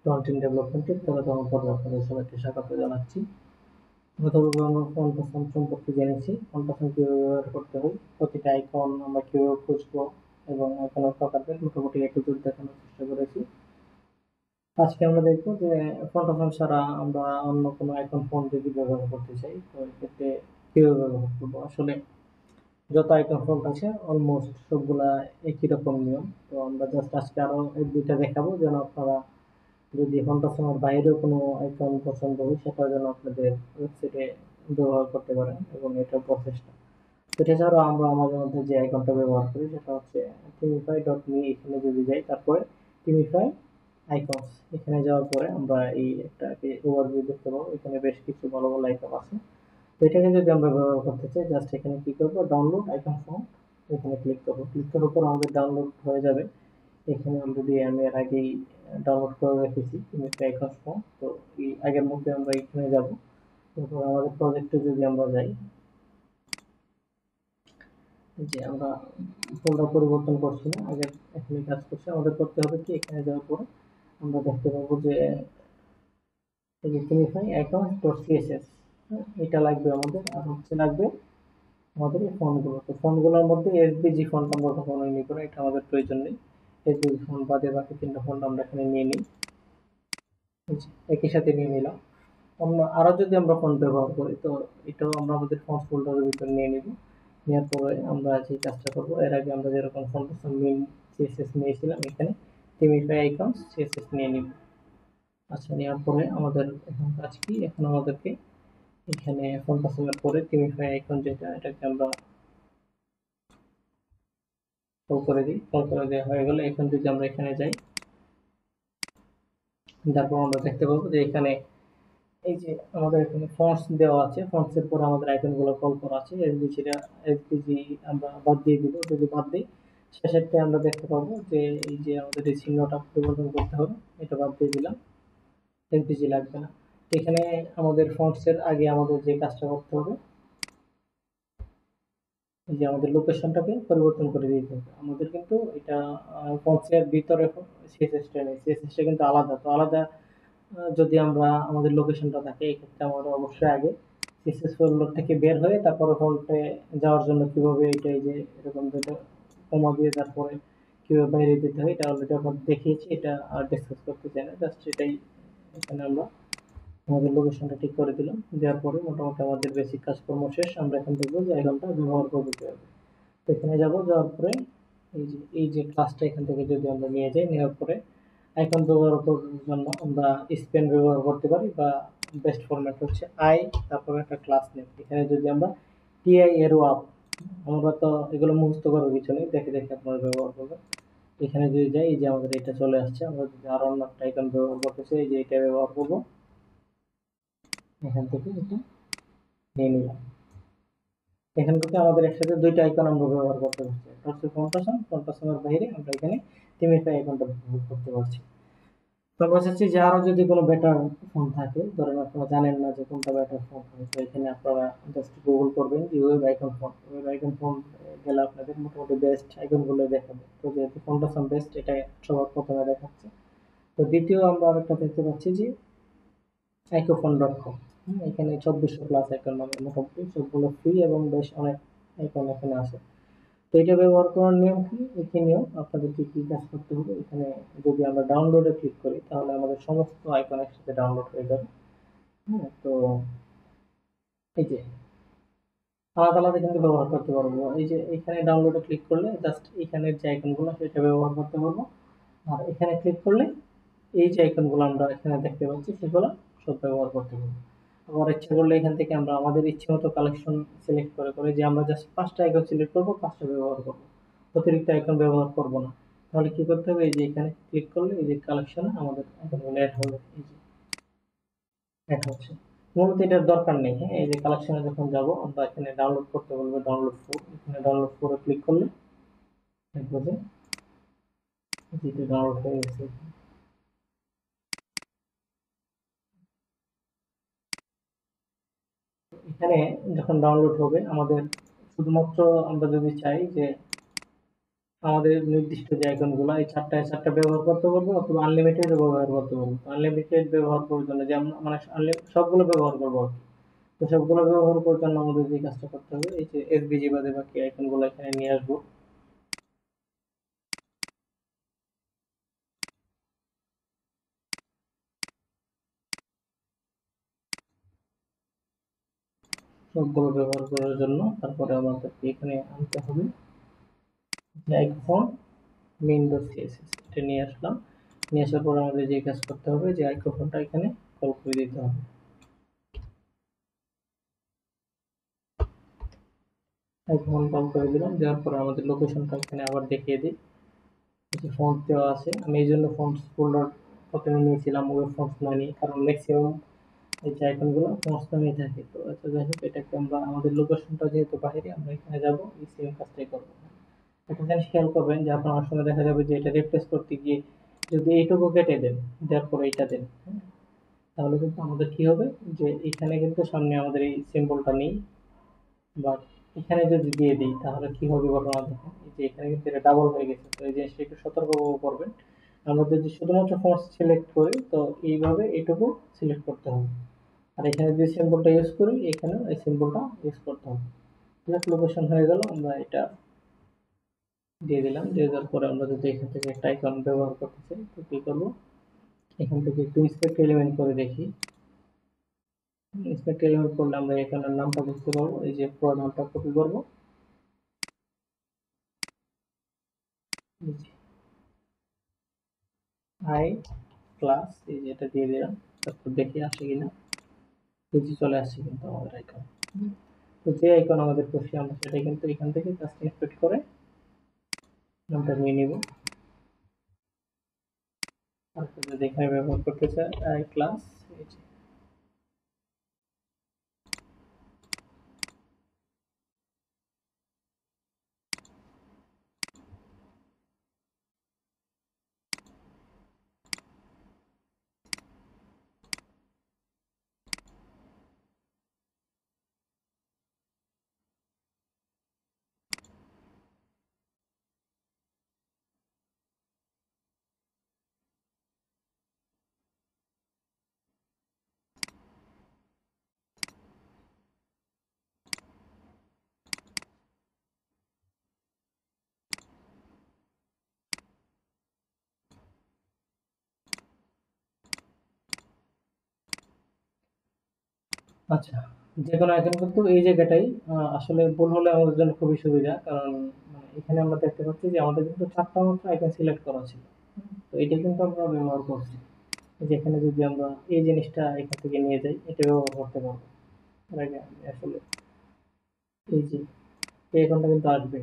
Front-end ডেভেলপমেন্টের তেরোতম পর্বে আপনাদের সবাইকে স্বাগত জানাচ্ছি। গতভাবে আমরা ফন্ট অপশন সম্পর্কে জেনেছি, ফন্ট অপশন কিভাবে ব্যবহার করতে হয়, প্রতিটা আইকন আমরা কিভাবে খুঁজবো এবং আইকনের প্রকারভেদ মোটামুটি একটু জোর দেখানোর চেষ্টা করেছি। আজকে আমরা দেখবো যে ফন্ট অপশন ছাড়া আমরা অন্য কোনো আইকন ফন্ট যদি ব্যবহার করতে চাই তো এক্ষেত্রে কিভাবে ব্যবহার করবো। আসলে যত আইকন ফন্ট আছে অলমোস্ট সবগুলা একই রকম নিয়ম। তো আমরা জাস্ট আজকে আরো এক দুইটা দেখাবো যেন আপনারা যদি ফন্ট অপশনের বাইরেও কোনো আইকন পছন্দ হয় সেটা যেন আপনাদের ওয়েবসাইটে ব্যবহার করতে পারেন এবং এটার প্রসেসটা। এটা ছাড়াও আমরা আমাদের মধ্যে যে আইকনটা ব্যবহার করি সেটা হচ্ছে themify.me। এখানে যদি যাই তারপরে themify আইকনস এখানে যাওয়ার পরে আমরা এই একটা ওভারভিউ দেখতে পাবো। এখানে বেশ কিছু ভালো ভালো আইকন আছে। তো এটাকে যদি আমরা ব্যবহার করতে চাই জাস্ট এখানে কি করবো, ডাউনলোড আইকন ফন্ট এখানে ক্লিক করবো। ক্লিক করার পর আমাদের ডাউনলোড হয়ে যাবে। এখানে অলরেডি আমি এর আগেই ডাউনলোড করে রেখেছি আইকন ফন্ট। তো এই আগের মধ্যে আমরা এখানে যাব। তারপর আমাদের প্রজেক্টে যদি আমরা যাই, যে আমরা ফোল্ডার পরিবর্তন করছি না, আগে এখানে কাজ করছি। আমাদের করতে হবে কি, এখানে যাওয়ার পরে আমরা দেখতে পাবো যে এই যে সিগনিফাই অ্যাকাউন্ট ডট সিএসএস এটা লাগবে আমাদের। আর হচ্ছে লাগবে আমাদের এই ফন্টগুলো। তো ফন্টগুলোর মধ্যে এসভিজি ফন্ট আমরা কখনোই নিব না, এটা আমাদের প্রয়োজন নেই। এসভিজি ফন্ট বাদে বাকি তিনটা ফন্ট আমরা এখানে নিয়ে নিই। একই সাথে নিয়ে নিলাম। অন্য আরো যদি আমরা ফন্ট ব্যবহার করি তো এটাও আমরা আমাদের ফন্ট ফোল্ডারের ভিতরে নিয়ে নিব। নেওয়ার পরে আমরা যে কাজটা করবো, এর আগে আমরা যেরকম ফন্ট মেইন সিএসএস নিয়েছিলাম এখানে থিমিফাই আইকনস সিএসএস নিয়ে নিব। আচ্ছা, নেওয়ার পরে আমাদের এখন কাজ কি, এখন আমাদেরকে এখানে ফন্ট পাসওয়ার্ড পরে থিমিফাই আইকন যেটা এটাকে আমরা কল করে দিই। কল করে দেওয়া হয়ে গেলে এখন যদি আমরা এখানে যাই, তারপর আমরা দেখতে পাবো যে এখানে এই যে আমাদের এখানে ফন্টস দেওয়া আছে, ফন্টস এর পরে আমাদের আইকনগুলো কল করা আছে। এসভিজি আমরা বাদ দিয়ে দিব। যদি বাদ দিই শেষেরটা আমরা দেখতে পাবো যে এই যে আমাদের এই চিহ্নটা পরিবর্তন করতে হবে, এটা বাদ দিয়ে দিলাম, এসভিজি লাগবে না। তো এখানে আমাদের ফন্টস এর আগে আমাদের যে কাজটা করতে হবে, এই যে আমাদের লোকেশনটাকে পরিবর্তন করে দিতে হবে আমাদের। কিন্তু এটা ফন্টস এর ভিতরে সিএসএসটা নেই, সিএসএসটা কিন্তু আলাদা। তো আলাদা যদি আমরা আমাদের লোকেশনটা থাকে, এক্ষেত্রে আমরা অবশ্যই আগে সিএসএস ফোল্ডার থেকে বের হয়ে তারপরে ফন্টে যাওয়ার জন্য কিভাবে এটা এই যে এরকম দুটো কমা দিয়ে তারপরে কিভাবে বাইরে যেতে হয় এটা অলরেডি আমরা দেখিয়েছি। এটা আর ডিসকাস করতে চাই না, জাস্ট এটাই। এখানে আমরা আমাদের লোকেশনটা ঠিক করে দিলাম। দেওয়ার পরে মোটামুটি আমাদের বেসিক কাজকর্ম শেষ। আমরা এখন দেখবো যে আইকনটা ব্যবহার করবো কিভাবে। তো এখানে যাবো, যাওয়ার পরে এই যে ক্লাসটা এখান থেকে যদি আমরা নিয়ে যাই, নেওয়ার পরে আইকন ব্যবহার করার জন্য আমরা স্পেন ব্যবহার করতে পারি, বা বেস্ট ফরম্যাট হচ্ছে আই তারপরে একটা ক্লাস নেম। এখানে যদি আমরা টিআই এরো আপ, আমরা তো এগুলো মুখস্থ করার কিছু নেই, দেখে দেখে আপনারা ব্যবহার করবেন। এখানে যদি যাই, এই যে আমাদের এটা চলে আসছে। আমরা যদি আরো অন্য একটা আইকন ব্যবহার করতে চাই, এই যে এটা ব্যবহার করবো, এখান থেকে এটা নিয়ে নিলাম। এখান থেকে আমাদের একসাথে দুইটা আইকন আমরা ব্যবহার করতে পারছি। একটা হচ্ছে ফন্টাসনের বাইরে আমরা এখানে থিমিফাই আইকনটা ব্যবহার করতে পারছি। তো আমরা চাচ্ছি যে আরো যদি কোনো বেটার ফোন থাকে, ধরেন আপনারা জানেন না যে কোনটা বেটার ফোন হয়, তো এখানে আপনারা জাস্ট গুগল করবেন যে web icon phone. Web icon phone গেলে আপনাদের মোটামুটি বেস্ট আইকন গুলো দেখাবে। তো যেহেতু ফন্টাসন বেস্ট, এটা সবার প্রথমে দেখাচ্ছে। তো দ্বিতীয় আমরা আরেকটা দেখতে পাচ্ছি যে icophone.com। এখানে 2400 প্লাস আইকন, মানে মোটামুটি সবগুলো ফ্রি এবং বেশ অনেক আইকন এখানে আছে। তো এটা ব্যবহার করার নিয়ম কি, এখানেও আপনাদেরকে কি কাজ করতে হবে, এখানে যদি আমরা ডাউনলোডে ক্লিক করি তাহলে আমাদের সমস্ত আইকন একসাথে ডাউনলোড হয়ে যাবে। হ্যাঁ, তো এই যে আলাদা আলাদা কিন্তু ব্যবহার করতে পারবো। এই যে এখানে ডাউনলোডে ক্লিক করলে জাস্ট এখানের যে আইকনগুলো সেটা ব্যবহার করতে পারবো। আর এখানে ক্লিক করলে এই যে আইকনগুলো আমরা এখানে দেখতে পাচ্ছি সেগুলো সব ব্যবহার করতে পারবো। আবার ইচ্ছা করলে এখান থেকে আমরা আমাদের ইচ্ছে মতো কালেকশন সিলেক্ট করে করে যে আমরা জাস্ট 5টা আইকন সিলেক্ট করবো, 5টা ব্যবহার করবো, অতিরিক্ত আইকন ব্যবহার করবো না। তাহলে কি করতে হবে, এই যে এখানে ক্লিক করলে এই যে কালেকশনে আমাদের আইকনগুলো অ্যাড হবে, এই যে অ্যাড হচ্ছে। মূলত এটার দরকার নেই। হ্যাঁ, এই যে কালেকশনে যখন যাব আমরা এখানে ডাউনলোড করতে বলবো, ডাউনলোড ফোর। এখানে ডাউনলোড ফোরে ক্লিক করলে দেখবো যে যেটা ডাউনলোড হয়ে গেছে। এখানে যখন ডাউনলোড হবে আমাদের শুধুমাত্র আমরা যদি চাই যে আমাদের নির্দিষ্ট যে আইকনগুলো এই চারটা ব্যবহার করতে পারবো অথবা আনলিমিটেড ব্যবহার করতে পারবো। আনলিমিটেড ব্যবহার করার জন্য যে আমরা মানে সবগুলো ব্যবহার করবো আর কি। তো সবগুলো ব্যবহার করার জন্য আমাদের যে কাজটা করতে হবে এই যে এসভিজি বাদে বাকি আইকনগুলো এখানে নিয়ে আসবো। সবগুলো ব্যবহার করার জন্য তারপরে আমাদেরকে এখানে আনতে হবে যে আইকন মেইন ডট সিএসএস, এটা নিয়ে আসলাম। নিয়ে আসার পর আমাদের যে কাজ করতে হবে যে আইকনটা এখানে কল করে দিতে হবে। আইকন কল করে দিলাম, দেওয়ার পরে আমাদের লোকেশনটা এখানে আবার দেখিয়ে দিই। কিছু ফন্ট দেওয়া আছে, আমি এই জন্য ফন্টস ফোল্ডার প্রথমে নিয়েছিলাম, ওয়েব ফন্টস নয়নি, কারণ ম্যাক্সিমাম এই যে আইকনগুলো ফন্টস নামেই থাকে। তো আচ্ছা যাই হোক, এটাকে আমরা আমাদের লোকেশনটা যেহেতু বাইরে, আমরা এখানে যাব, এই সেম কাজটাই করবো। একটা জিনিস খেয়াল করবেন যে আপনার সময় দেখা যাবে যে এটা রিপ্লেস করতে গিয়ে যদি এইটুকু কেটে দেন, দেওয়ার পরে এইটা দেন, হ্যাঁ, তাহলে কিন্তু আমাদের কি হবে যে এখানে কিন্তু সামনে আমাদের এই সিম্বলটা নেই, বা এখানে যদি দিয়ে দিই তাহলে কি হবে ঘটনা দেখেন, এই যে এখানে কিন্তু এটা ডাবল হয়ে গেছে। তো এই জিনিসটা একটু সতর্ক করবেন। আমরা যদি শুধুমাত্র ফন্ট সিলেক্ট করি তো এইভাবে এটুকু সিলেক্ট করতে হবে, আর এখানে যে সিম্বলটা ইউজ করি এখানে এই সিম্বলটা ইউজ করতে হবে। লোকেশন হয়ে গেল, আমরা এটা দিয়ে দিলাম। দিয়ে দেওয়ার পরে আমরা যদি এখান থেকে একটা আইকন ব্যবহার করতে চাই তো কি করবো, এখান থেকে একটু ইন্সপেক্ট এলিমেন্ট করে দেখি। ইন্সপেক্ট এলিমেন্ট করলে আমরা এখানের নামটা বুঝতে পারবো। এই যে পুরো নামটা কপি করবো, আই ক্লাস, এই যে এটা দিয়ে দিলাম। তারপর দেখি আসে কিনা, বুঝি চলে আসছে কিন্তু আমাদের আইকন। তো যে আইকন আমাদের খুশি আমরা সেটা কিন্তু এখান থেকে জাস্ট ইন্সপেক্ট করে নামটা নিয়ে নিব। তারপর যদি এখানে ব্যবহার করতে চাই আই ক্লাস, এই যে আচ্ছা, যে কোনো আইকন কিন্তু এই জায়গাটাই আসলে ভুল হলে আমাদের জন্য খুবই সুবিধা, কারণ মানে এখানে আমরা দেখতে পাচ্ছি যে আমাদের কিন্তু চারটা মাত্র আইকন সিলেক্ট করা ছিল। তো এটা কিন্তু আমরা ব্যবহার করছি। যেখানে যদি আমরা এই জিনিসটা এখান থেকে নিয়ে যাই, এটা ব্যবহার করতে পারবো। এর আগে আমি আসলে এই যে এই আইকনটা কিন্তু আসবে,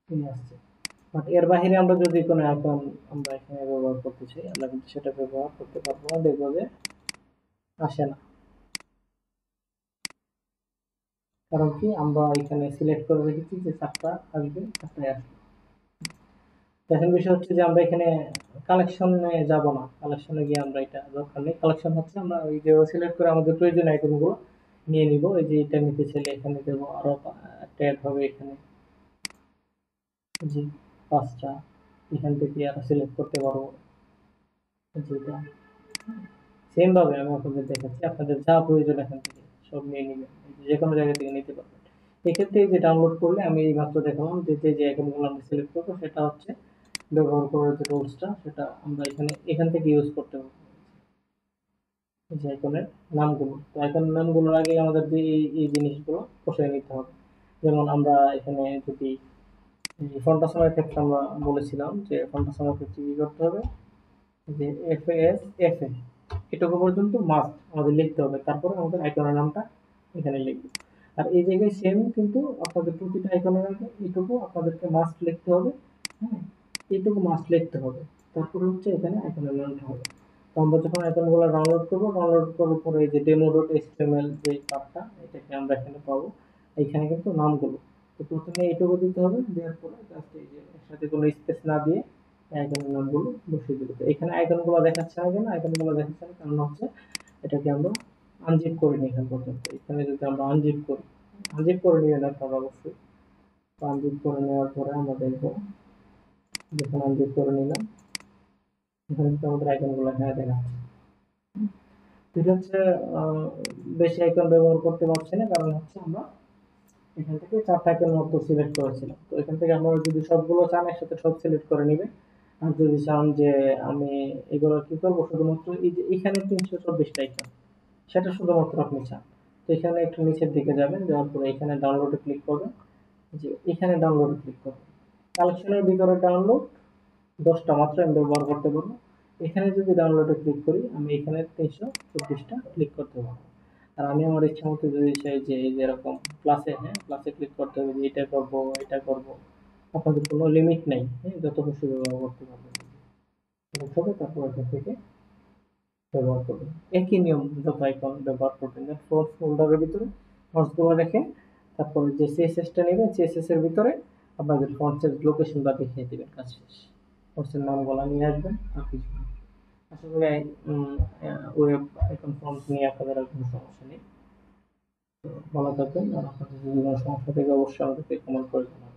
চলে আসছে। বাট এর বাহিরে আমরা যদি কোনো আইকন আমরা এখানে ব্যবহার করতে চাই, আমরা কিন্তু সেটা ব্যবহার করতে পারবো না, দেখবো যে আসে না। কারণ কি, আমরা এখানে সিলেক্ট করে রেখেছি যে চারটা আসবে, চারটায় আসবে। এখন বিষয় হচ্ছে যে আমরা এখানে কালেকশনে যাব না, কালেকশনে গিয়ে আমরা এটা দরকার নেই। কালেকশন হচ্ছে আমরা ওই যে সিলেক্ট করে আমাদের প্রয়োজনীয় আইটেমগুলো নিয়ে নিব। এই যে এটা নিতে চাইলে এখানে দেবো, আরো একটা অ্যাড হবে এখানে, জি, পাঁচটা। এখান থেকে আরো সিলেক্ট করতে পারবো যেটা। সেম ভাবে আমি আপনাদের দেখাচ্ছি, আপনাদের যা প্রয়োজন এখান থেকে সব নিয়ে নেবেন, যে কোনো জায়গা থেকে নিতে পারবেন। এক্ষেত্রে এই যে ডাউনলোড করলে আমি এই মাত্র দেখালাম যে যে আইটেমগুলো আমরা সিলেক্ট করবো সেটা হচ্ছে ব্যবহার করার যে রুলসটা সেটা আমরা এখান থেকে ইউজ করতে পারবো। এই যে আইকনের নামগুলো, তো আইকনের নামগুলোর আগে আমাদের যে এই জিনিসগুলো বসিয়ে নিতে হবে। যেমন আমরা এখানে যদি ফন্টাসমের ক্ষেত্রে আমরা বলেছিলাম যে ফন্টাসমের ক্ষেত্রে কি করতে হবে, যে এফ এ এটুকু পর্যন্ত মাস্ট আমাদের লিখতে হবে, তারপরে আমাদের আইকনের নামটা এখানে লিখবে। আর এই জায়গায় সেম কিন্তু আপনাদের প্রতিটা আইকনের আগে এইটুকু আপনাদেরকে মাস্ট লিখতে হবে। হ্যাঁ, এইটুকু মাস্ট লিখতে হবে, তারপরে হচ্ছে এখানে আইকনের নামটা হবে। তো আমরা যখন আইকনগুলো ডাউনলোড করবো, ডাউনলোড করার পরে এই যে ডেমো ডট এইচটিএমএল যে পার্টটা, এটাকে আমরা এখানে পাবো। এখানে কিন্তু নামগুলো, তো প্রথমে এইটুকু দিতে হবে, দেওয়ার পরে জাস্ট এই যে এর সাথে কোনো স্পেস না দিয়ে আইকনের নামগুলো বসিয়ে দিতে। এখানে আইকনগুলো দেখাচ্ছে না কেন, আইকনগুলো দেখাচ্ছে না কারণ হচ্ছে এটাকে আমরা আনজিপ করে নিই এখান পর্যন্ত। এখানে যদি আমরা আনজিপ করি, আনজিপ করে নিয়ে আপনারা অবশ্যই, আনজিপ করে নেওয়ার পরে আমরা দেখবো, যখন আনজিপ করে নিলাম এখানে কিন্তু আমাদের আইকনগুলো এখানে দেখাচ্ছে। এটা হচ্ছে বেশি আইকন ব্যবহার করতে পারছি না, কারণ হচ্ছে আমরা এখান থেকে 4টা আইকন মতো সিলেক্ট করেছিলাম। তো এখান থেকে আমরা যদি সবগুলো চান একসাথে সব সিলেক্ট করে নিবে। আর যদি চান যে আমি এগুলো কি করবো, শুধুমাত্র এই যে এখানে 324টা আইকন, সেটা শুধুমাত্র আপনি চান, তো এখানে একটু নিচের দিকে যাবেন, যাওয়ার পরে এখানে ডাউনলোডে ক্লিক করবেন, যে এখানে ডাউনলোডে ক্লিক করবেন। কালেকশনের ভিতরে ডাউনলোড 10টা মাত্র আমি ব্যবহার করতে পারবো। এখানে যদি ডাউনলোডে ক্লিক করি আমি এখানে 324টা ক্লিক করতে পারবো। আর আমি আমার ইচ্ছা মতো যদি চাই যে এই যেরকম প্লাসে, হ্যাঁ প্লাসে ক্লিক করতে হবে, যে এটা করবো এটা করবো, আপনাদের কোনো লিমিট নেই, হ্যাঁ যত খুশি ব্যবহার করতে পারবেন। তবে তারপর এখান থেকে ব্যবহার করবেন একই নিয়ম, যত আইকন ব্যবহার করবেন ফোর্স ফোল্ডারের ভিতরে ফন্টসগুলো রেখে তারপরে যে সিএসএসটা নেবেন সিএসএস এর ভিতরে আপনাদের ফন্টসের লোকেশনটা দেখিয়ে দিবেন, কাজ শেষ। ফন্টসের নামগুলো নিয়ে আসবেন আর কিছু না। আশা করি ওয়েব আইকন ফন্ট নিয়ে আপনাদের আর কোনো সমস্যা নেই। তো ভালো থাকবেন, আর আপনাদের যদি কোনো সমস্যা থাকে অবশ্যই আমাদেরকে কমেন্ট করে জানাবেন।